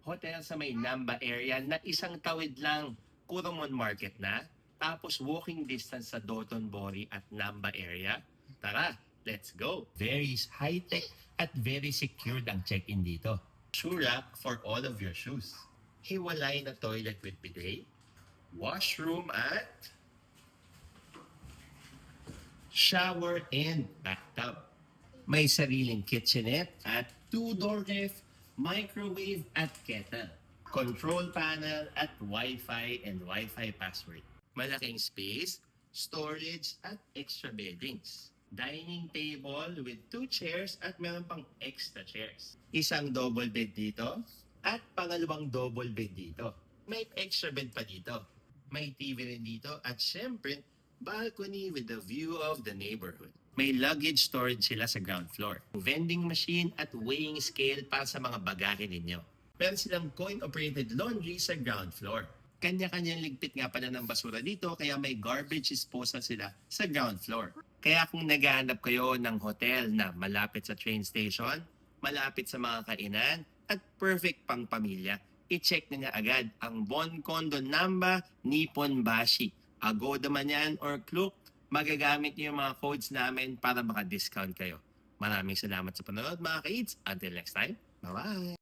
hotel sa may Namba area na isang tawid lang, Kurumon Market na, tapos walking distance sa Dotonbori at Namba area. Tara, let's go! Very high-tech at very secured ang check-in dito. Shoe rack for all of your shoes. Hiwalay na toilet with bidet. Washroom at shower and bathtub. May sariling kitchenette at two-door ref, microwave at kettle. Control panel at Wi-Fi and Wi-Fi password. Malaking space, storage at extra beddings. Dining table with 2 chairs at meron pang extra chairs. Isang double bed dito at pangalawang double bed dito. May extra bed pa dito. May TV rin dito at syempre, balcony with the view of the neighborhood. May luggage storage sila sa ground floor. Vending machine at weighing scale para sa mga bagahe ninyo. Meron silang coin-operated laundry sa ground floor. Kanya-kanyang ligpit nga pala ng basura dito kaya may garbage disposal sila sa ground floor. Kaya kung naghahanap kayo ng hotel na malapit sa train station, malapit sa mga kainan, at perfect pang pamilya, i-check na nga agad ang Bon Condo Namba Nippon Bashi. Agoda man yan or Klook, magagamit niyo yung mga codes namin para maka-discount kayo. Maraming salamat sa panonood mga ka-eats. Until next time, bye-bye!